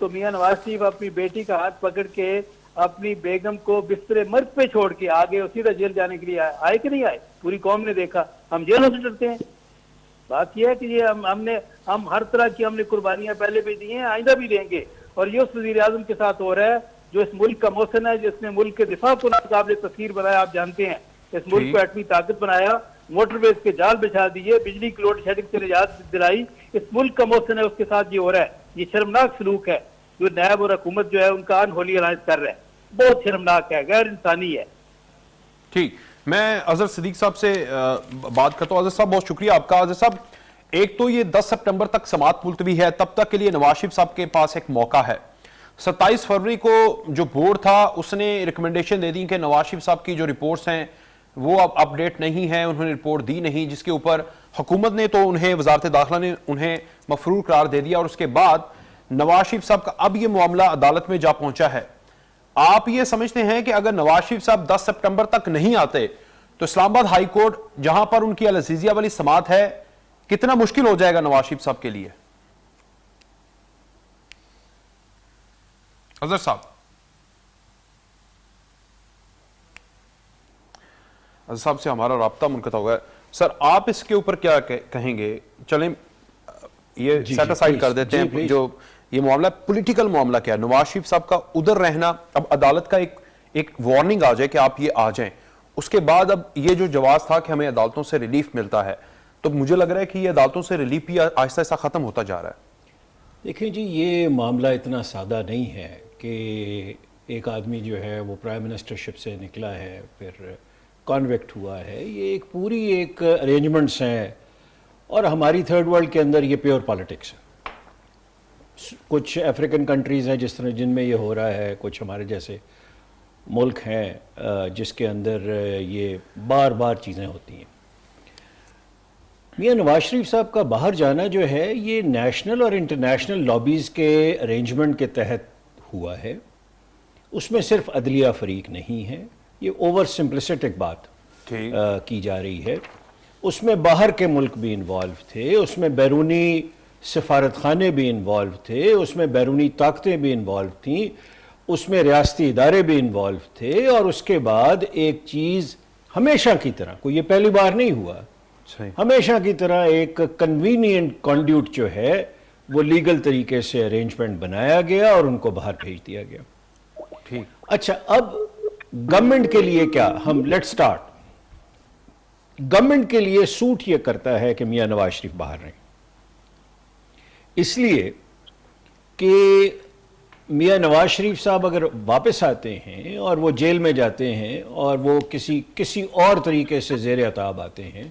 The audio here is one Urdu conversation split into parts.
تو میاں نواز شریف اپنی بیٹی کا ہاتھ پکڑ کے اپنی بیگم کو بستر مرگ پہ چھوڑ کے آگے سیدھا جیل جانے کے لیے آئے کہ نہیں آئے؟ پوری قوم نے دیکھا. ہم جیلوں سے ڈرتے ہیں. بات یہ ہے کہ یہ ہم ہر طرح کی ہم نے قربانیاں پہلے بھی دی ہیں، آئندہ بھی دیں گے. اور یہ اس وزیر اعظم کے ساتھ ہو رہا ہے جو اس ملک کا محسن ہے، جس نے ملک کے دفاع کو ناقابل تسخیر بنایا. آپ جانتے ہیں اس ملک کو ایٹمی طاقت بنایا، موٹر ویز کے جال بچھا دیے، بجلی کی لوڈ شیڈنگ سے نجات دلائی. اس ملک کا محسن ہے، اس کے ساتھ یہ ہو رہا ہے. یہ شرمناک سلوک ہے جو نیب اور حکومت جو ہے ان کا انہولی الائنس کر رہا ہے. بہت شرمناک ہے، غیر انسانی ہے. ٹھیک، میں اظہر صدیق صاحب سے بات کرتا ہوں. اظہر صاحب بہت شکریہ آپ کا. اظہر صاحب، ایک تو یہ 10 سپٹمبر تک سماعت ملتوی ہے، تب تک کے لیے نواز شریف صاحب کے پاس ایک موقع ہے. 27 فروری کو جو بورڈ تھا اس نے ریکمنڈیشن دے دی کہ نواز شریف صاحب کی جو رپورٹس ہیں وہ اب اپڈیٹ نہیں ہیں، انہوں نے رپورٹ دی نہیں، جس کے اوپر حکومت نے تو انہیں، وزارت داخلہ نے انہیں مفرور قرار دے دیا. اور اس کے بعد نواز شریف صاحب کا اب یہ معاملہ عدالت میں جا پہنچا ہے. آپ یہ سمجھتے ہیں کہ اگر نواز شریف صاحب 10 سپٹمبر تک نہیں آتے تو اسلام آباد ہائی کورٹ جہاں پر ان کی العزیزیہ والی سماعت ہے، کتنا مشکل ہو جائے گا نواز شریف صاحب کے لیے؟ اظہر صاحب. اظہر صاحب سے ہمارا رابطہ منقطع ہو گیا. سر، آپ اس کے اوپر کیا کہیں گے؟ چلیں یہ سیٹ اسائڈ کر دیتے ہیں. جو یہ معاملہ پولیٹیکل معاملہ کیا ہے، نواز شریف صاحب کا ادھر رہنا، اب عدالت کا ایک وارننگ آ جائے کہ آپ یہ آ جائیں، اس کے بعد اب یہ جو جواز تھا کہ ہمیں عدالتوں سے ریلیف ملتا ہے، تو مجھے لگ رہا ہے کہ یہ عدالتوں سے ریلیف بھی آہستہ آہستہ ختم ہوتا جا رہا ہے. دیکھیں جی، یہ معاملہ اتنا سادہ نہیں ہے کہ ایک آدمی جو ہے وہ پرائم منسٹرشپ سے نکلا ہے پھر کانویکٹ ہوا ہے. یہ ایک پوری ایک ارینجمنٹس ہیں، اور ہماری تھرڈ ورلڈ کے اندر یہ پیور پالیٹکس ہے. کچھ افریقن کنٹریز ہیں جس طرح جن میں یہ ہو رہا ہے، کچھ ہمارے جیسے ملک ہیں جس کے اندر یہ بار بار چیزیں ہوتی ہیں. میاں نواز شریف صاحب کا باہر جانا جو ہے یہ نیشنل اور انٹرنیشنل لابیز کے ارینجمنٹ کے تحت ہوا ہے. اس میں صرف عدلیہ فریق نہیں ہے، یہ اوور سمپلسٹک بات کی جا رہی ہے. اس میں باہر کے ملک بھی انوالو تھے، اس میں بیرونی سفارت خانے بھی انوالو تھے، اس میں بیرونی طاقتیں بھی انوالو تھیں، اس میں ریاستی ادارے بھی انوالو تھے. اور اس کے بعد ایک چیز ہمیشہ کی طرح، کوئی یہ پہلی بار نہیں ہوا، ہمیشہ کی طرح ایک کنوینینٹ کانڈیوٹ جو ہے وہ لیگل طریقے سے ارینجمنٹ بنایا گیا اور ان کو باہر بھیج دیا گیا. اچھا، اب گورنمنٹ کے لیے کیا؟ ہم لیٹ سٹارٹ. گورنمنٹ کے لیے سوٹ یہ کرتا ہے کہ میاں نواز شریف باہر رہیں، اس لیے کہ میاں نواز شریف صاحب اگر واپس آتے ہیں اور وہ جیل میں جاتے ہیں اور وہ کسی اور طریقے سے زیر عتاب آتے ہیں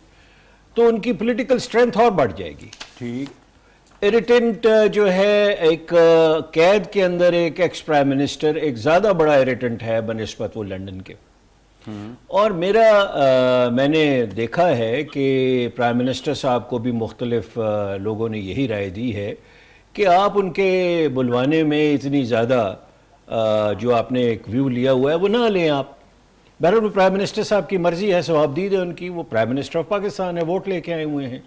تو ان کی پولیٹیکل سٹرینتھ اور بڑھ جائے گی. ٹھیک، ایریٹنٹ جو ہے ایک قید کے اندر ایک ایکس پرائم منسٹر ایک زیادہ بڑا ایریٹنٹ ہے بنسبت وہ لنڈن کے. اور میں نے دیکھا ہے کہ پرائم منسٹر صاحب کو بھی مختلف لوگوں نے یہی رائے دی ہے کہ آپ ان کے بلوانے میں اتنی زیادہ جو آپ نے ایک ویو لیا ہوا ہے وہ نہ لیں. آپ بہرحال پرائم منسٹر صاحب کی مرضی ہے، ثوابدید ہے ان کی، وہ پرائم منسٹر آف پاکستان ہے، ووٹ لے کے آئے ہوئے ہیں.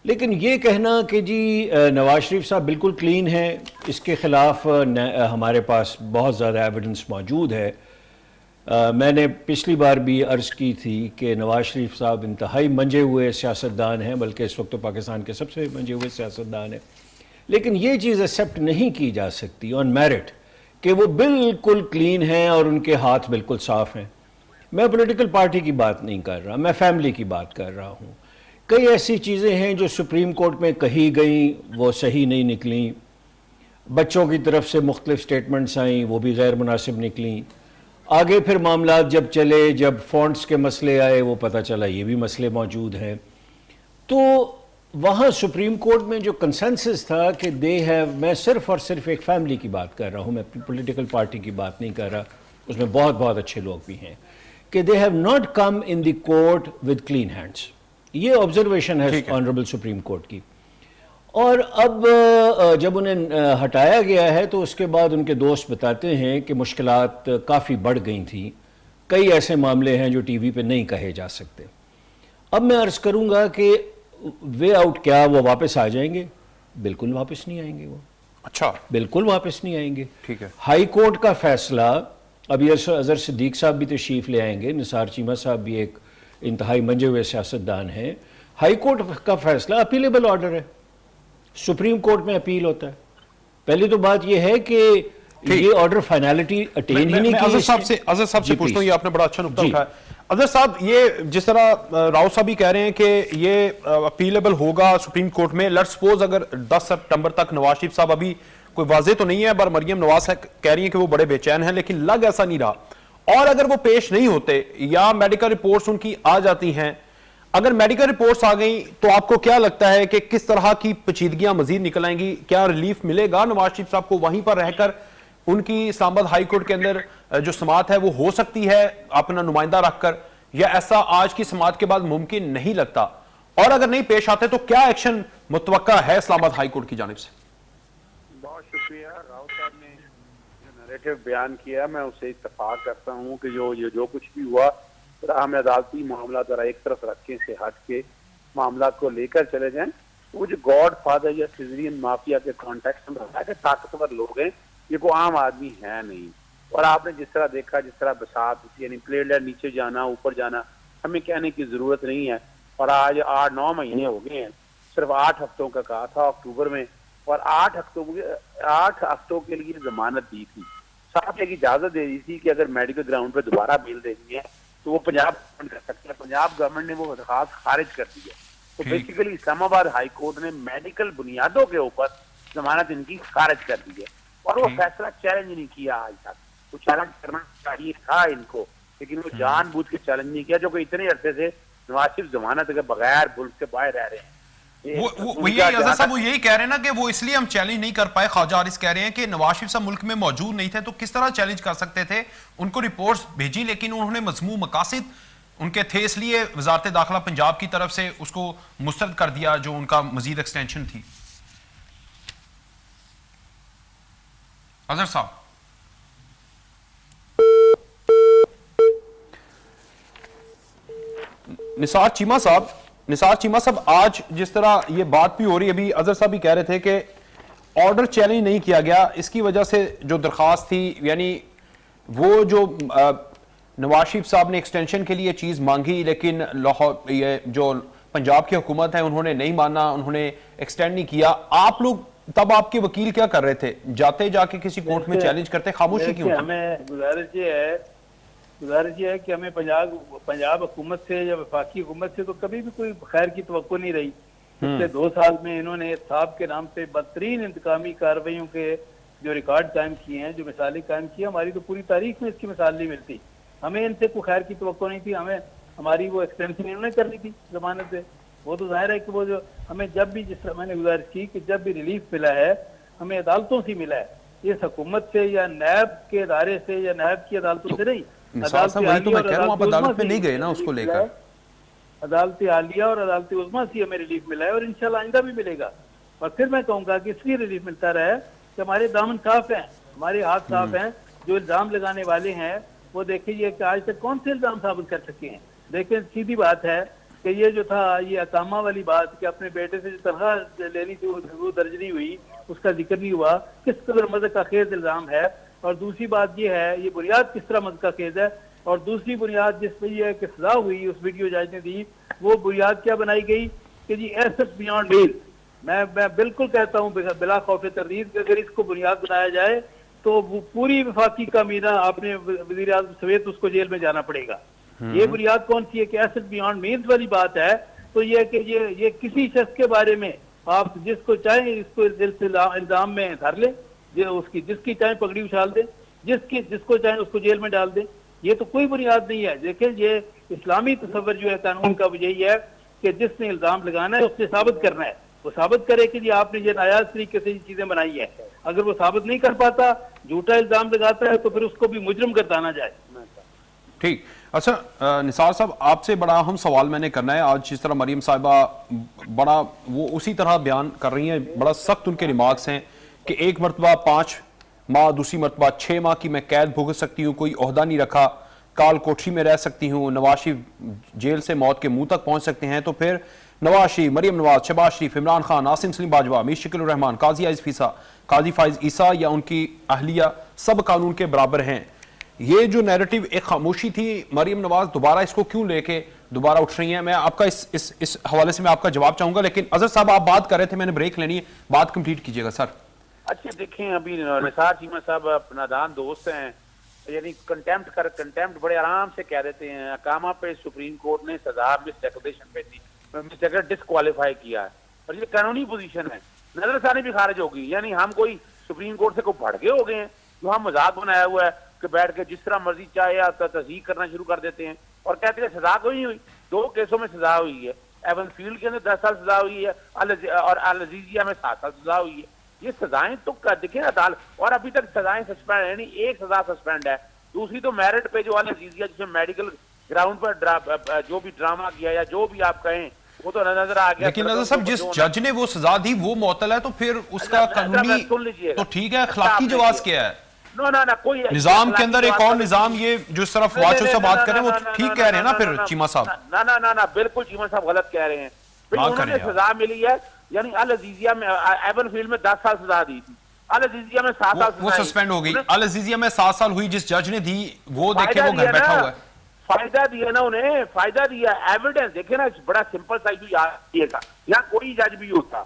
لیکن یہ کہنا کہ جی نواز شریف صاحب بالکل کلین ہیں، اس کے خلاف ہمارے پاس بہت زیادہ ایویڈنس موجود ہے. میں نے پچھلی بار بھی عرض کی تھی کہ نواز شریف صاحب انتہائی منجے ہوئے سیاستدان ہیں، بلکہ اس وقت تو پاکستان کے سب سے منجے ہوئے سیاستدان ہیں. لیکن یہ چیز ایکسیپٹ نہیں کی جا سکتی آن میرٹ کہ وہ بالکل کلین ہیں اور ان کے ہاتھ بالکل صاف ہیں. میں پولیٹیکل پارٹی کی بات نہیں کر رہا، میں فیملی کی بات کر رہا ہوں. کئی ایسی چیزیں ہیں جو سپریم کورٹ میں کہی گئیں وہ صحیح نہیں نکلیں، بچوں کی طرف سے مختلف سٹیٹمنٹس آئیں وہ بھی غیر مناسب نکلیں. آگے پھر معاملات جب چلے، جب فونٹس کے مسئلے آئے، وہ پتہ چلا یہ بھی مسئلے موجود ہیں. تو وہاں سپریم کورٹ میں جو کنسنسس تھا کہ میں صرف اور صرف ایک فیملی کی بات کر رہا ہوں، میں پولیٹیکل پارٹی کی بات نہیں کر رہا، اس میں بہت بہت اچھے لوگ بھی ہیں، کہ they have not come in the court with clean hands. یہ آبزرویشن ہے آنریبل سپریم کورٹ کی. اور اب جب انہیں ہٹایا گیا ہے تو اس کے بعد ان کے دوست بتاتے ہیں کہ مشکلات کافی بڑھ گئی تھیں، کئی ایسے معاملے ہیں جو ٹی وی پہ نہیں کہے جا سکتے. اب میں عرض کروں گا کہ وے آؤٹ کیا وہ واپس آ جائیں گے؟ بالکل واپس نہیں آئیں گے. وہ اچھا بالکل واپس نہیں آئیں گے. ٹھیک ہے. ہائی کورٹ کا فیصلہ، ابھی اظہر صدیق صاحب بھی تشریف لے آئیں گے، نثار چیمہ صاحب بھی ایک انتہائی منجے ہوئے سیاستدان ہیں. ہائی کورٹ کا فیصلہ اپیلیبل آرڈر ہے، سپریم کورٹ میں اپیل ہوتا ہے. پہلی تو بات یہ ہے کہ یہ آرڈر فائنالٹی اٹین ہی نہیں کی. اظہر صاحب سے پوچھتا ہوں، یہ آپ نے بڑا اچھا نقطہ اٹھایا. اظہر صاحب، یہ جس طرح راؤ صاحب بھی کہہ رہے ہیں کہ یہ اپیلیبل ہوگا سپریم کورٹ میں، لیٹ سپوز اگر 10 سپٹمبر تک نواز شریف صاحب، ابھی کوئی واضح تو نہیں ہے، پر مریم نواز کہہ رہی ہیں کہ وہ بڑے بے چین ہیں، لیکن لگ ایسا نہیں رہا، اور اگر وہ پیش نہیں ہوتے یا میڈیکل رپورٹس ان کی آ جاتی ہیں، اگر میڈیکل رپورٹس آ گئیں تو آپ کو کیا لگتا ہے کہ کس طرح کی پیچیدگیاں مزید نکل آئیں گی؟ کیا ریلیف ملے گا نواز شریف صاحب کو وہیں پر رہ کر؟ ان کی اسلام آباد ہائی کورٹ کے اندر جو سماعت ہے وہ ہو سکتی ہے اپنا نمائندہ رکھ کر، یا ایسا آج کی سماعت کے بعد ممکن نہیں لگتا؟ اور اگر نہیں پیش آتے تو کیا ایکشن متوقع ہے اسلام آباد ہائی کورٹ کی جانب سے؟ بہت شکریہ. راؤ صاحب نے جو نیریٹو بیان کیا میں اسے اتفاق کرتا ہوں کہ جو کچھ بھی ہوا، ہم عدالتی معاملات ذرا ایک طرف رکھیں، سے ہٹ کے معاملات کو لے کر چلے جائیں. وہ جو گاڈ فادر یا سیزرین مافیا کے کانٹیکس میں رہا کہ طاقتور لوگ ہیں، یہ کوئی عام آدمی ہے نہیں. اور آپ نے جس طرح دیکھا، جس طرح بساط یعنی پلیٹ نیچے جانا اوپر جانا، ہمیں کہنے کی ضرورت نہیں ہے. اور آج 8-9 مہینے ہو گئے ہیں، صرف 8 ہفتوں کا کہا تھا اکتوبر میں، اور 8 ہفتوں کے لیے ضمانت دی تھی. صاحب ایک اجازت دے دی تھی کہ اگر میڈیکل گراؤنڈ پہ دوبارہ بیل دینی ہے تو وہ پنجاب گورنمنٹ کر سکتا ہے. پنجاب گورنمنٹ نے وہ درخواست خارج کر دی ہے. تو بیسیکلی اسلام آباد ہائی کورٹ نے میڈیکل بنیادوں کے اوپر ضمانت ان کی خارج کر دی ہے، اور وہ فیصلہ چیلنج نہیں کیا آج تک. وہ چیلنج کرنا چاہیے تھا ان کو، لیکن وہ جان بوجھ کے چیلنج نہیں کیا، جو کہ اتنے عرصے سے نواز شریف ضمانت کے بغیر ملک سے باہر رہ رہے ہیں. وہ یہی کہہ رہے ہیں نا کہ وہ اس لیے ہم چیلنج نہیں کر پائے. خواجہ حارث کہہ رہے ہیں کہ نواز شریف صاحب ملک میں موجود نہیں تھے تو کس طرح چیلنج کر سکتے تھے؟ ان کو رپورٹس بھیجی لیکن انہوں نے مذموم مقاصد ان کے تھے، اس لیے وزارت داخلہ پنجاب کی طرف سے اس کو مسترد کر دیا جو ان کا مزید ایکسٹینشن تھی. اظہر صاحب، نثار چیمہ صاحب، آج جس طرح یہ بات بھی ہو رہی ہے، ابھی اظہر صاحب بھی کہہ رہے تھے کہ آرڈر چیلنج نہیں کیا گیا، اس کی وجہ سے جو درخواست تھی، یعنی وہ جو نواز شریف صاحب نے ایکسٹینشن کے لیے چیز مانگی لیکن یہ جو پنجاب کی حکومت ہے انہوں نے نہیں مانا، انہوں نے ایکسٹینڈ نہیں کیا. آپ لوگ تب، آپ کے وکیل کیا کر رہے تھے؟ جاتے جا کے کسی کورٹ میں چیلنج کرتے، خاموشی کیوں؟ ہمیں گزارش یہ ہے کہ ہمیں پنجاب حکومت سے یا وفاقی حکومت سے تو کبھی بھی کوئی خیر کی توقع نہیں رہی. پچھلے 2 سال میں انہوں نے صاحب کے نام سے بدترین انتقامی کارروائیوں کے جو ریکارڈ قائم کیے ہیں، جو مثالیں قائم کی، ہماری تو پوری تاریخ میں اس کی مثال نہیں ملتی. ہمیں ان سے کوئی خیر کی توقع نہیں تھی. ہماری وہ ایکسٹینشن انہوں نے کرنی تھی ضمانت سے. وہ تو ظاہر ہے کہ وہ جو ہمیں جب بھی، جس طرح میں نے گزارش کی کہ جب بھی ریلیف ملا ہے ہمیں عدالتوں سے ملا ہے، اس حکومت سے یا نیب کے ادارے سے یا نیب کی عدالتوں سے نہیں. عدالت عالیہ اور عدالت عظمیٰ سے ہمیں ریلیف ملا ہے، اور انشاءاللہ آئندہ بھی ملے گا. اور پھر میں کہوں گا کہ اس لیے ریلیف ملتا رہا ہے کہ ہمارے دامن صاف ہیں، ہمارے ہاتھ صاف ہیں. جو الزام لگانے والے ہیں وہ دیکھیے کہ آج تک کون سے الزام ثابت کر سکے ہیں. دیکھیں، سیدھی بات ہے کہ یہ جو تھا، یہ اقامہ والی بات کہ اپنے بیٹے سے جو تنخواہ لینی تھی وہ درج نہیں ہوئی، اس کا ذکر نہیں ہوا، کس قدر مذہق خیز الزام ہے. اور دوسری بات یہ ہے، یہ بنیاد کس طرح مذہق خیز ہے. اور دوسری بنیاد جس پہ یہ کہ سزا ہوئی، اس ویڈیو جج نے دی، وہ بنیاد کیا بنائی گئی کہ جی ایسٹ بیانڈ بیل. میں بالکل کہتا ہوں بلا خوف تردید کہ اگر اس کو بنیاد بنایا جائے تو وہ پوری وفاقی کابینہ آپ نے وزیر اعظم سمیت اس کو جیل میں جانا پڑے گا. یہ بنیاد کون سی ہے کہ ایسٹ بیانڈ مینز والی بات ہے. تو یہ کہ یہ کسی شخص کے بارے میں آپ جس کو چاہیں اس کو دل سے الزام میں دھر لیں، جس کی چاہیں پگڑی اچھال دیں، جس کو چاہیں اس کو جیل میں ڈال دیں. یہ تو کوئی بنیاد نہیں ہے. دیکھیں، یہ اسلامی تصور جو ہے قانون کا یہی ہے کہ جس نے الزام لگانا ہے اس سے ثابت کرنا ہے. وہ ثابت کرے کہ جی آپ نے یہ ناجائز طریقے سے یہ چیزیں بنائی ہیں. اگر وہ ثابت نہیں کر پاتا، جھوٹا الزام لگاتا ہے، تو پھر اس کو بھی مجرم گردانا جائے. ٹھیک. اچھا نثار صاحب، آپ سے بڑا اہم سوال میں نے کرنا ہے. آج جس طرح مریم صاحبہ بڑا وہ اسی طرح بیان کر رہی ہیں، بڑا سخت ان کے ریمارکس ہیں کہ ایک مرتبہ 5 ماہ، دوسری مرتبہ 6 ماہ کی میں قید بھگت سکتی ہوں، کوئی عہدہ نہیں رکھا، کال کوٹھی میں رہ سکتی ہوں، نواز شریف جیل سے موت کے منہ تک پہنچ سکتے ہیں. تو پھر نواز شریف، مریم نواز، شہباز شریف، عمران خان، عاصم سلیم باجوہ، میر شکیل الرحمان، قاضی عزیز فیصا، قاضی فائز عیسیٰ یا ان کی اہلیہ سب قانون کے برابر ہیں. یہ جو نیریٹو ایک خاموشی تھی، مریم نواز دوبارہ اس کو کیوں لے کے دوبارہ اٹھ رہی ہیں؟ میں آپ کا اس حوالے سے میں آپ کا جواب چاہوں گا، لیکن اظہر صاحب آپ بات کر رہے تھے، میں نے بریک لینی ہے، بات کمپلیٹ کیجئے گا سر. اچھا دیکھیں، ابھی نثار چیمہ صاحب نادان دوست ہیں، یعنی کنٹیمپٹ بڑے آرام سے کہہ دیتے ہیں. اقامہ پہ سپریم کورٹ نے سزا مس ڈیکوریشن پہ دی، ڈسکوالیفائی کیا ہے، اور یہ قانونی پوزیشن ہے. نظر ثانی بھی خارج ہوگی، یعنی ہم کوئی سپریم کورٹ سے کوئی بھڑکے ہو گئے ہیں جو ہم مذاق بنایا ہوا ہے کہ بیٹھ کے جس طرح مرضی چاہے تصحیح کرنا شروع کر دیتے ہیں اور کہتے ہیں سزا کوئی نہیں ہوئی. 2 کیسوں میں سزا ہوئی ہے. ایون فیلڈ کے اندر 10 سال سزا ہوئی ہے، اور العزیزیہ میں 7 سال سزا ہوئی ہے. یہ سزائیں تو دیکھیں عدالت، اور ابھی تک سزائیں سسپینڈ ہے، یعنی ایک سزا سسپینڈ ہے. دوسری تو میرٹ پہ جو العزیزیہ جس میں میڈیکل گراؤنڈ پر جو بھی ڈرامہ کیا یا جو بھی آپ کہیں وہ تو نظر آ گیا. لیکن نظر صاحب جس جج نے وہ سزا دی وہ معطل ہے، تو پھر اس کا قانونی تو ٹھیک ہے، اخلاقی جواز کیا ہے؟ کوئی نظام کے اندر ایک اور نظام، یہ جو اس طرف واچو سے بات کریں وہ ٹھیک کہہ رہے ہیں نا پھر چیمہ صاحب؟ نہ بالکل چیمہ صاحب غلط کہہ رہے ہیں. انہوں نے سزا ملی ہے، یعنی العزیزیہ میں ایون فیلڈ میں 10 سال سزا دی تھی، العزیزیہ میں 7 سال وہ سسپینڈ ہو گئی. العزیزیہ میں 7 سال ہوئی، جس جج نے دی وہ دیکھیں وہ گھر بیٹھا ہوا ہے. فائدہ دیا نا انہیں، فائدہ دیا. ایویڈنس دیکھیں نا، بڑا سمپل سا ایشو یاد رکھیے گا. یہاں کوئی جج بھی ہوتا،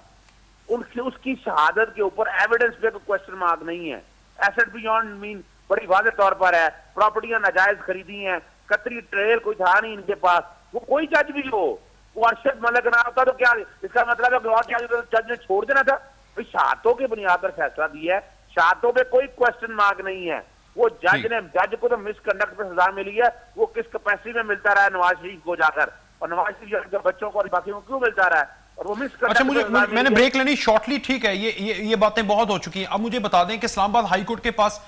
اس کی شہادت کے اوپر ایویڈنس پہ کوئی کوشچن مارک نہیں ہے. ایسٹ بیونڈ مین بڑی واضح طور پر ہے، پراپرٹیاں ناجائز خریدی ہیں، قطری ٹریل کوئی تھا نہیں ان کے پاس. وہ کوئی جج بھی ہو، وہ ارشد ملک نہ ہوتا تو کیا اس کا مطلب ہے کہ اور کیا جج نے چھوڑ دینا تھا؟ شہادتوں کے بنیاد پر فیصلہ دیا ہے، شہادتوں پہ کوئی کوشچن مارک نہیں ہے. وہ جج کو تو مس کنڈکٹ پہ سزا ملی ہے، وہ کس کیپیسٹی میں ملتا رہا ہے نواز شریف کو جا کر، اور نواز شریف کے بچوں کو اور باقیوں کو کیوں ملتا رہا ہے، اور وہ مس کنڈکٹ. اچھا میں نے بریک لینی شارٹلی، ٹھیک ہے، یہ باتیں بہت ہو چکی ہیں. اب مجھے بتا دیں کہ اسلام آباد ہائی کورٹ کے پاس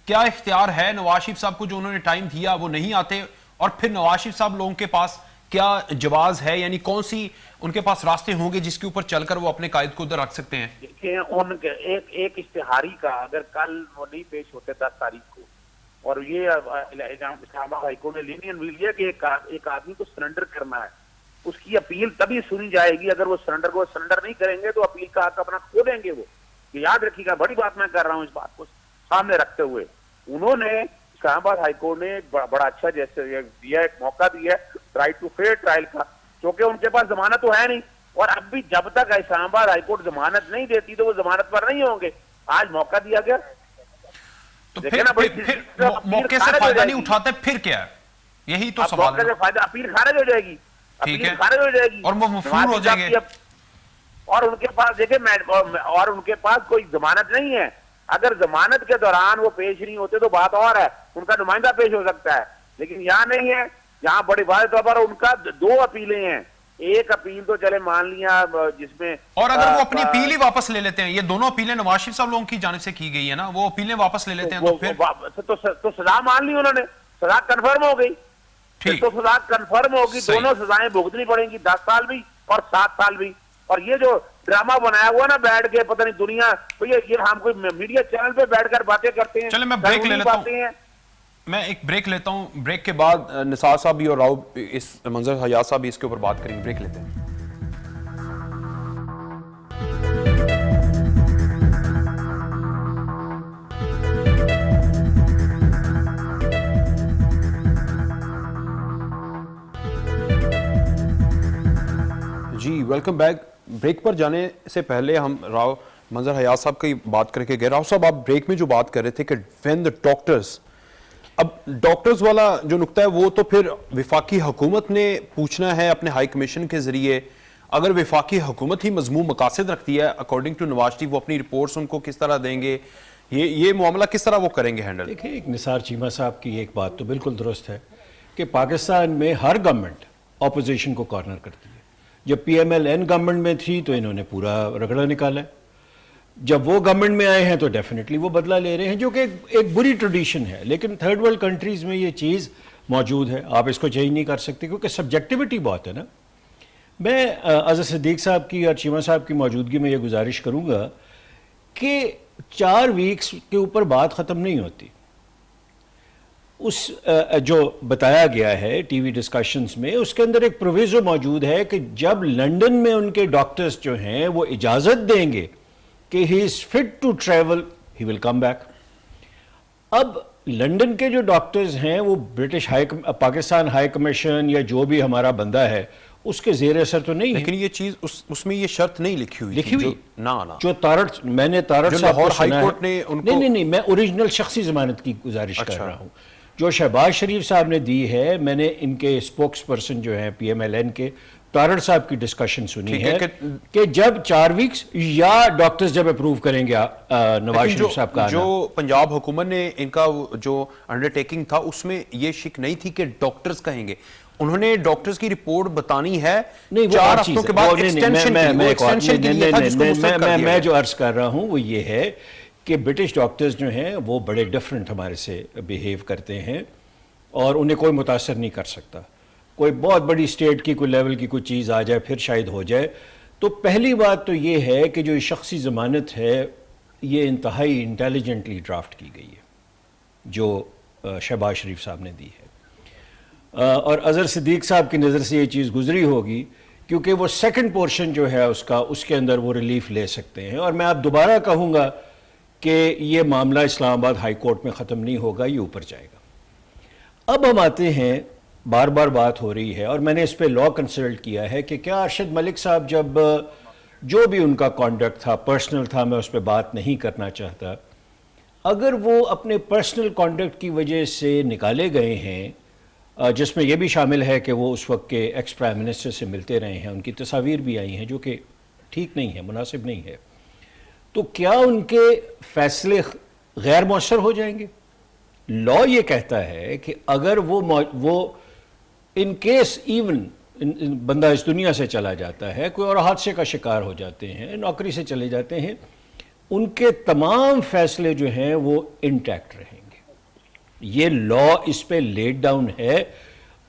کیا اختیار ہے نواز شریف صاحب کو؟ جو انہوں نے ٹائم دیا وہ نہیں آتے، اور پھر نواز شریف صاحب لوگوں کے پاس کیا جواز ہے، یعنی کون سی ان کے پاس راستے ہوں گے جس کے اوپر چل کر وہ اپنے قائد کو ادھر رکھ سکتے ہیں؟ دیکھیں، ان کے ایک اشتہاری کا اگر کل وہ نہیں پیش ہوتے 10 تاریخ کو، اور یہ اسلام آباد ہائی کورٹ نے لینین بھی لیا کہ ایک آدمی کو سرنڈر کرنا ہے، اس کی اپیل تبھی سنی جائے گی. اگر وہ سرنڈر نہیں کریں گے تو اپیل کا حق اپنا کھو دیں گے. وہ یاد رکھیے گا، بڑی بات میں کر رہا ہوں، اس بات کو سامنے رکھتے ہوئے انہوں نے اسلام آباد ہائی کورٹ نے بڑا اچھا جیسے دیا، ایک موقع دیا ہے رائٹ ٹو فیئر ٹرائل کا، کیونکہ ان کے پاس ضمانت تو ہے نہیں، اور اب بھی جب تک اسلام آباد ہائی کورٹ ضمانت نہیں دیتی تو وہ ضمانت پر نہیں ہوں گے. آج موقع دیا گیا تو پھر موقع سے فائدہ نہیں اٹھاتے، پھر کیا ہے؟ یہی تو سوال ہے. اپیل خارج ہو جائے گی، اپیل خارج ہو جائے گی، اور وہ مفرور ہو جائیں گے. اور ان کے پاس دیکھیں، اور ان کے پاس کوئی ضمانت نہیں ہے. اگر ضمانت کے دوران وہ پیش نہیں ہوتے تو بات اور ہے، ان کا نمائندہ پیش ہو سکتا ہے، لیکن یہاں نہیں ہے. یہاں بڑی واضح طور پر ان کا 2 اپیلیں ہیں. ایک اپیل تو چلے مان لیا جس میں، اور اگر وہ اپنی اپیل ہی واپس لے لیتے ہیں، یہ دونوں اپیلیں نواز شریف صاحب لوگوں کی جانب سے کی گئی ہے نا، وہ اپیلیں واپس لے لیتے ہیں تو پھر تو سزا مان لی انہوں نے، سزا کنفرم ہو گئی. تو سزا کنفرم ہوگی، دونوں سزائیں بھگتنی پڑیں گی، 10 سال بھی اور 7 سال بھی. اور یہ جو ڈرامہ بنایا ہوا نا بیٹھ کے پتہ نہیں دنیا، یہ ہم کوئی میڈیا چینل پہ بیٹھ کر باتیں کرتے ہیں. چلیں میں بریک لے لیتا ہوں، میں ایک بریک لیتا ہوں. بریک کے بعد نثار صاحب بھی اور راؤ اس منظر حیات صاحب بھی اس کے اوپر بات کریں گے. بریک لیتے ہیں. جی ویلکم بیک. بریک پر جانے سے پہلے ہم راؤ منظر حیات صاحب کی بات کر کے گئے. راؤ صاحب، آپ بریک میں جو بات کر رہے تھے کہ when the doctors، اب ڈاکٹرز والا جو نقطہ ہے وہ تو پھر وفاقی حکومت نے پوچھنا ہے اپنے ہائی کمیشن کے ذریعے. اگر وفاقی حکومت ہی مضمون مقاصد رکھتی ہے اکارڈنگ ٹو نواز شریف، وہ اپنی رپورٹس ان کو کس طرح دیں گے، یہ معاملہ کس طرح وہ کریں گے ہینڈل؟ دیکھیں، ایک نثار چیمہ صاحب کی ایک بات تو بالکل درست ہے کہ پاکستان میں ہر گورنمنٹ اپوزیشن کو کارنر کرتی ہے. جب P M L N government میں تھی تو انہوں نے پورا رگڑا نکالا ہے. جب وہ گورنمنٹ میں آئے ہیں تو ڈیفینیٹلی وہ بدلہ لے رہے ہیں، جو کہ ایک بری ٹریڈیشن ہے. لیکن تھرڈ ورلڈ کنٹریز میں یہ چیز موجود ہے، آپ اس کو چینج نہیں کر سکتے کیونکہ سبجیکٹیوٹی بہت ہے نا. میں اظہر صدیق صاحب کی اور چیمہ صاحب کی موجودگی میں یہ گزارش کروں گا کہ 4 ویکس کے اوپر بات ختم نہیں ہوتی. اس جو بتایا گیا ہے ٹی وی ڈسکشنز میں، اس کے اندر ایک پروویزو موجود ہے کہ جب لنڈن میں ان کے ڈاکٹرز جو ہیں وہ اجازت دیں گے کہ he is fit to travel he will come back. اب لنڈن کے جو ڈاکٹرز ہیں وہ برٹش پاکستان ہائی کمیشن یا جو بھی ہمارا بندہ ہے اس کے زیر اثر تو نہیں ہے. لیکن یہ چیز اس میں یہ شرط نہیں لکھی ہوئی لکھی ہوئی نا جو تارٹ میں نے تارٹ صاحب کو ہائی سنا ہے. کورٹ نے ان کو نہیں میں اوریجنل شخصی ضمانت کی گزارش کر رہا ہوں جو شہباز شریف صاحب نے دی ہے. میں نے ان کے اسپوکس پرسن جو ہیں پی ایم ایل این کے تارٹ صاحب کی ڈسکشن سنی ہے کہ جب 4 ویکس یا ڈاکٹرز جب اپروو کریں گے نواز شریف صاحب کا جو پنجاب حکومت نے ان کا جو انڈر ٹیکنگ تھا اس میں یہ شک نہیں تھی کہ ڈاکٹرز کہیں گے. انہوں نے ڈاکٹرز کی رپورٹ بتانی ہے 4 ہفتوں کے بعد ایکسٹینشن کے لیے تھا جس کو مسترد کر دیا. میں جو عرض کر رہا ہوں وہ یہ ہے کہ برٹش ڈاکٹرز جو ہیں وہ بڑے ڈیفرنٹ ہمارے سے بیہیو کرتے ہیں اور انہیں کوئی متاثر نہیں کر سکتا. کوئی بہت بڑی اسٹیٹ کی کوئی لیول کی کوئی چیز آ جائے پھر شاید ہو جائے. تو پہلی بات تو یہ ہے کہ جو شخصی ضمانت ہے یہ انتہائی انٹیلیجنٹلی ڈرافٹ کی گئی ہے جو شہباز شریف صاحب نے دی ہے. اور اظہر صدیق صاحب کی نظر سے یہ چیز گزری ہوگی کیونکہ وہ سیکنڈ پورشن جو ہے اس کے اندر وہ ریلیف لے سکتے ہیں. اور میں اب دوبارہ کہوں گا کہ یہ معاملہ اسلام آباد ہائی کورٹ میں ختم نہیں ہوگا, یہ اوپر جائے گا. اب ہم آتے ہیں, بار بار بات ہو رہی ہے اور میں نے اس پہ لا کنسلٹ کیا ہے کہ کیا ارشد ملک صاحب جب جو بھی ان کا کانڈکٹ تھا پرسنل تھا, میں اس پہ بات نہیں کرنا چاہتا, اگر وہ اپنے پرسنل کانڈکٹ کی وجہ سے نکالے گئے ہیں جس میں یہ بھی شامل ہے کہ وہ اس وقت کے ایکس پرائم منسٹر سے ملتے رہے ہیں, ان کی تصاویر بھی آئی ہیں جو کہ ٹھیک نہیں ہے, مناسب نہیں ہے, تو کیا ان کے فیصلے غیر مؤثر ہو جائیں گے؟ لا یہ کہتا ہے کہ اگر وہ ان کیس ایون بندہ اس دنیا سے چلا جاتا ہے, کوئی اور حادثے کا شکار ہو جاتے ہیں, نوکری سے چلے جاتے ہیں, ان کے تمام فیصلے جو ہیں وہ انٹیکٹ رہیں گے. یہ لا اس پہ لیٹ ڈاؤن ہے.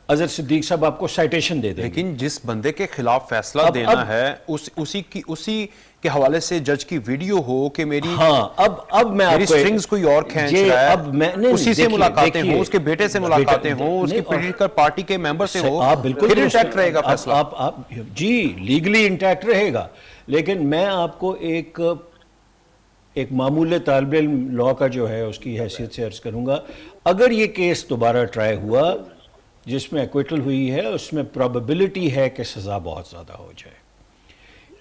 اظہر صدیق صاحب آپ کو سائٹیشن دے دیں. لیکن جس بندے کے خلاف فیصلہ دینا ہے اسی کے حوالے سے جج کی ویڈیو ہو کہ میری اب میں میری سٹرنگز کوئی اور کھینچ رہا ہے, اسی سے ملاقاتیں ہوں, اس کے بیٹے سے ملاقاتیں ہوں, اس کی پولیٹیکل پارٹی کے ممبر سے ہو, پھر انٹیکٹ رہے گا فیصلہ. جی لیگلی انٹیکٹ رہے گا. لیکن میں آپ کو ایک معمول طالب علم لا کا جو ہے اس کی حیثیت سے عرض کروں گا, اگر یہ کیس دوبارہ ٹرائی ہوا جس میں ایکویٹل ہوئی ہے, اس میں پروبیبلٹی ہے کہ سزا بہت زیادہ ہو جائے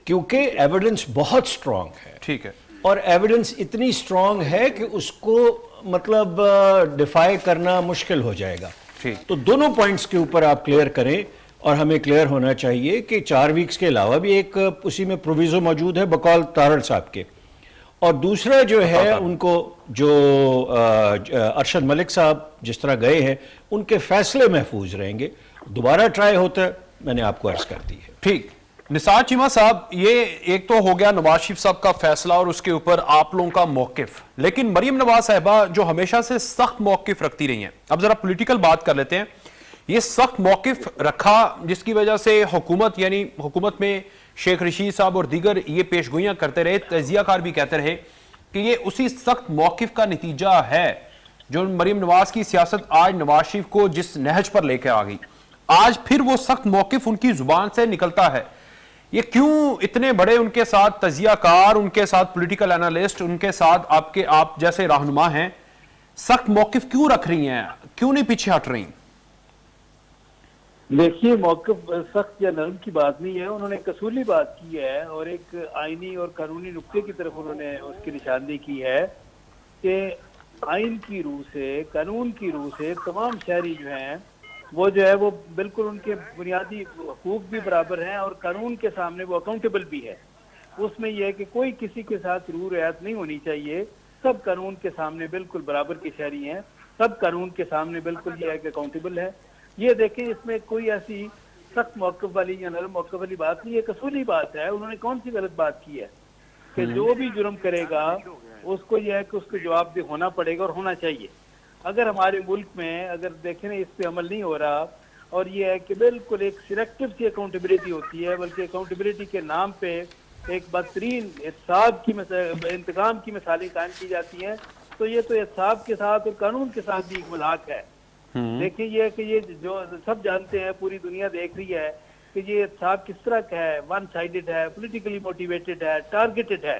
کیونکہ ایویڈنس بہت سٹرونگ ہے. ٹھیک ہے, اور ایویڈنس اتنی سٹرونگ ہے کہ اس کو مطلب ڈیفائی کرنا مشکل ہو جائے گا. تو دونوں پوائنٹس کے اوپر آپ کلیئر کریں, اور ہمیں کلیئر ہونا چاہیے کہ 4 ویکس کے علاوہ بھی ایک اسی میں پروویزو موجود ہے بقول تارڑ صاحب کے, اور دوسرا جو ہے ان کو جو ارشد ملک صاحب جس طرح گئے ہیں ان کے فیصلے محفوظ رہیں گے. دوبارہ ٹرائی ہوتا ہے, میں نے آپ کو عرض کر دی ہے. ٹھیک. نثار چیمہ صاحب, یہ ایک تو ہو گیا نواز شریف صاحب کا فیصلہ اور اس کے اوپر آپ لوگوں کا موقف, لیکن مریم نواز صاحبہ جو ہمیشہ سے سخت موقف رکھتی رہی ہیں, اب ذرا پولیٹیکل بات کر لیتے ہیں. یہ سخت موقف رکھا جس کی وجہ سے حکومت میں شیخ رشید صاحب اور دیگر یہ پیش گوئیاں کرتے رہے, تجزیہ کار بھی کہتے رہے کہ یہ اسی سخت موقف کا نتیجہ ہے جو مریم نواز کی سیاست آج نواز شریف کو جس نہج پر لے کے آ گئی. آج پھر وہ سخت موقف ان کی زبان سے نکلتا ہے. یہ کیوں اتنے بڑے ان کے ساتھ تجزیہ کار, ان کے ساتھ پولیٹیکل انالسٹ, ان کے ساتھ آپ جیسے رہنما ہیں, سخت موقف کیوں رکھ رہی ہیں, کیوں نہیں پیچھے ہٹ رہی؟ دیکھیے, موقف سخت یا نرم کی بات نہیں ہے, انہوں نے ایک اصولی بات کی ہے اور ایک آئینی اور قانونی نقطے کی طرف انہوں نے اس کی نشاندہی کی ہے کہ آئین کی روح سے, قانون کی روح سے تمام شہری جو ہیں وہ جو ہے وہ بالکل ان کے بنیادی حقوق بھی برابر ہیں اور قانون کے سامنے وہ اکاؤنٹیبل بھی ہے. اس میں یہ ہے کہ کوئی کسی کے ساتھ روح رعایت نہیں ہونی چاہیے, سب قانون کے سامنے بالکل برابر کے شہری ہیں, سب قانون کے سامنے بالکل یہ ہے کہ اکاؤنٹیبل ہے. یہ دیکھیں, اس میں کوئی ایسی سخت موقف والی یا نرم موقف والی بات نہیں ہے, ایک اصولی بات ہے. انہوں نے کون سی غلط بات کی ہے کہ جو بھی جرم کرے گا اس کو یہ ہے کہ اس کو جواب دہ ہونا پڑے گا اور ہونا چاہیے. اگر ہمارے ملک میں اگر دیکھیں اس پہ عمل نہیں ہو رہا, اور یہ ہے کہ بالکل ایک سلیکٹیو سی اکاؤنٹیبلٹی ہوتی ہے, بلکہ اکاؤنٹیبلٹی کے نام پہ ایک بدترین احتساب کی انتقام کی مثالیں قائم کی جاتی ہیں, تو یہ تو احتساب کے ساتھ اور قانون کے ساتھ بھی ایک مذاق ہے. دیکھیں یہ کہ یہ جو سب جانتے ہیں, پوری دنیا دیکھ رہی ہے کہ یہ احتساب کس طرح کا ہے, ون سائیڈڈ ہے, پولیٹیکلی موٹیویٹڈ ہے, ٹارگیٹڈ ہے.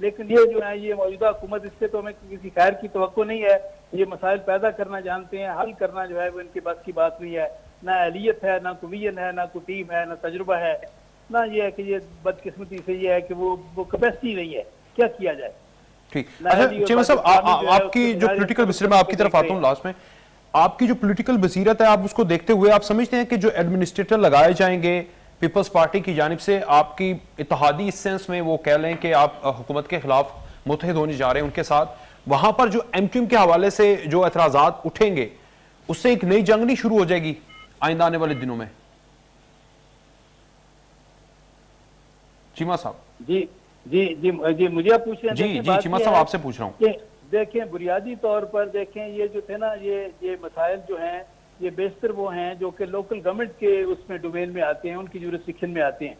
لیکن یہ جو ہے یہ موجودہ حکومت، اس سے تو ہمیں کسی خیر کی توقع نہیں ہے. یہ مسائل پیدا کرنا جانتے ہیں، حل کرنا جو ہے وہ ان کے بس کی بات نہیں ہے. نہ اہلیت ہے، نہ کوئی ویژن ہے، نہ کوئی ٹیم ہے، نہ تجربہ ہے، نہ یہ ہے کہ یہ بدقسمتی سے یہ ہے کہ وہ کیپیسٹی نہیں ہے. کیا کیا جائے؟ ٹھیک. اچھا چیمہ صاحب، آپ کی جو پولیٹیکل بصیرت، میں آپ کی طرف آتا ہوں لاسٹ میں، آپ کی جو پولیٹیکل بصیرت ہے، آپ اس کو دیکھتے ہوئے آپ سمجھتے ہیں کہ جو ایڈمنسٹریٹر لگائے جائیں گے پیپلز پارٹی کی جانب سے، آپ کی اتحادی اس سینس میں وہ کہہ لیں کہ آپ حکومت کے خلاف متحد ہونے جا رہے ہیں ان کے ساتھ، وہاں پر جو ایم کیو ایم کے حوالے سے جو اعتراضات اٹھیں گے اس سے ایک نئی جنگ نہیں شروع ہو جائے گی آئندہ آنے والے دنوں میں؟ چیمہ صاحب. جی جی جی جی مجھے آپ پوچھ رہے ہیں؟ جی جی چیمہ صاحب آپ سے پوچھ رہا ہوں. دیکھیں بنیادی طور پر دیکھیں یہ جو تھے نا یہ مسائل جو ہیں یہ بیشتر وہ ہیں جو کہ لوکل گورنمنٹ کے اس میں ڈومین میں آتے ہیں، ان کی جورسڈکشن میں آتے ہیں.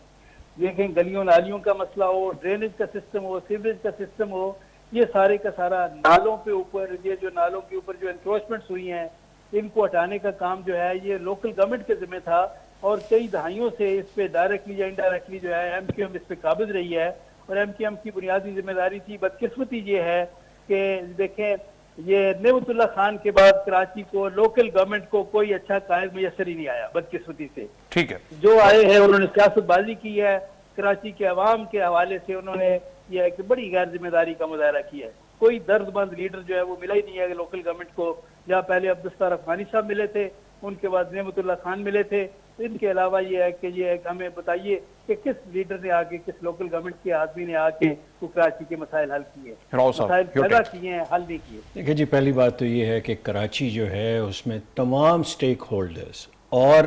دیکھیں گلیوں نالیوں کا مسئلہ ہو، ڈرینیج کا سسٹم ہو، سیوریج کا سسٹم ہو، یہ سارے کا سارا نالوں پہ اوپر، یہ جو نالوں کے اوپر جو انکروچمنٹس ہوئی ہیں ان کو ہٹانے کا کام جو ہے یہ لوکل گورنمنٹ کے ذمہ تھا. اور کئی دہائیوں سے اس پہ ڈائریکٹلی یا انڈائریکٹلی جو ہے ایم کیو ایم اس پہ قابض رہی ہے، اور ایم کیو ایم کی بنیادی ذمہ داری تھی. بدقسمتی یہ ہے کہ دیکھیں یہ نعمت اللہ خان کے بعد کراچی کو لوکل گورنمنٹ کو کوئی اچھا قائد میسر ہی نہیں آیا بدقسمتی سے. ٹھیک ہے. جو آئے ہیں انہوں نے سیاست بازی کی ہے، کراچی کے عوام کے حوالے سے انہوں نے یہ ایک بڑی غیر ذمہ داری کا مظاہرہ کیا ہے. کوئی درد مند لیڈر جو ہے وہ ملا ہی نہیں ہے لوکل گورنمنٹ کو. جہاں پہلے عبدالستار افغانی صاحب ملے تھے، ان کے بعد نعمت اللہ خان ملے تھے. ان کے علاوہ یہ ہے کہ یہ ہمیں بتائیے کہ کس لیڈر نے آگے، کس لوکل گورنمنٹ کے آدمی نے آ کے کراچی کے مسائل حل کیے، مسائل پیدا کیے ہیں، حل نہیں کیے. دیکھیں جی، پہلی بات تو یہ ہے کہ کراچی جو ہے اس میں تمام سٹیک ہولڈرز اور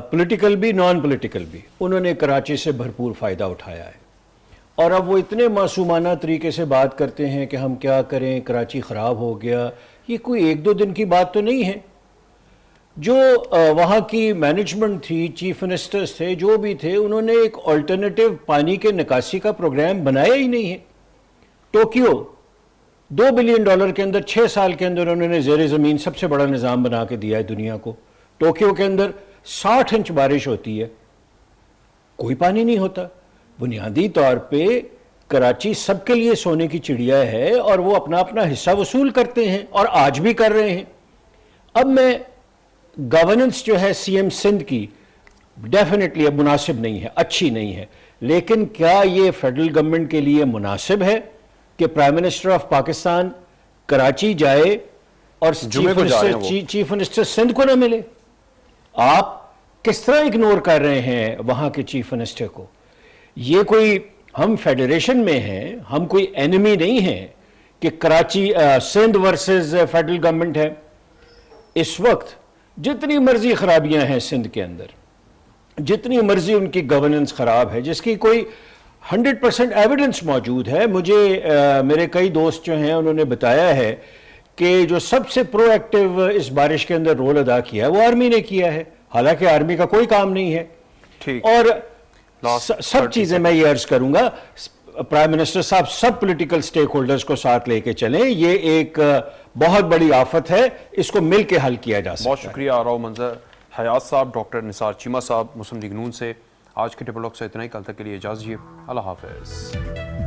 پولیٹیکل بھی نان پولیٹیکل بھی، انہوں نے کراچی سے بھرپور فائدہ اٹھایا ہے. اور اب وہ اتنے معصومانہ طریقے سے بات کرتے ہیں کہ ہم کیا کریں، کراچی خراب ہو گیا. یہ کوئی ایک دو دن کی بات تو نہیں ہے. جو وہاں کی مینجمنٹ تھی، چیف منسٹرز تھے، جو بھی تھے، انہوں نے ایک آلٹرنیٹیو پانی کے نکاسی کا پروگرام بنایا ہی نہیں ہے. ٹوکیو $2 بلین کے اندر 6 سال کے اندر انہوں نے زیر زمین سب سے بڑا نظام بنا کے دیا ہے دنیا کو. ٹوکیو کے اندر 60 انچ بارش ہوتی ہے، کوئی پانی نہیں ہوتا. بنیادی طور پہ کراچی سب کے لیے سونے کی چڑیا ہے اور وہ اپنا اپنا حصہ وصول کرتے ہیں اور آج بھی کر رہے ہیں. اب میں گورننس جو ہے سی ایم سندھ کی ڈیفینیٹلی اب مناسب نہیں ہے، اچھی نہیں ہے. لیکن کیا یہ فیڈرل گورنمنٹ کے لیے مناسب ہے کہ prime minister of Pakistan Karachi جائے اور چیف منسٹر سندھ کو نہ ملے؟ آپ کس طرح اگنور کر رہے ہیں وہاں کے چیف منسٹر کو؟ یہ کوئی، ہم فیڈریشن میں ہیں، ہم کوئی اینیمی نہیں ہیں کہ Karachi Sindh versus federal government ہے. اس وقت جتنی مرضی خرابیاں ہیں سندھ کے اندر، جتنی مرضی ان کی گورننس خراب ہے، جس کی کوئی 100% ایویڈنس موجود ہے. مجھے میرے کئی دوست جو ہیں انہوں نے بتایا ہے کہ جو سب سے پرو ایکٹیو اس بارش کے اندر رول ادا کیا ہے وہ آرمی نے کیا ہے، حالانکہ آرمی کا کوئی کام نہیں ہے. اور سب چیزیں میں یہ عرض کروں گا، پرائم منسٹر صاحب سب پولیٹیکل سٹیک ہولڈرز کو ساتھ لے کے چلیں. یہ ایک بہت بڑی آفت ہے، اس کو مل کے حل کیا جا سکتا ہے. بہت شکریہ راؤ منظر حیات صاحب، ڈاکٹر نثار چیمہ صاحب مسلم لیگ نون سے. آج کے ٹیبل ٹاک سے اتنا ہی، کل تک کے لیے اجازت دیجیے. اللہ حافظ.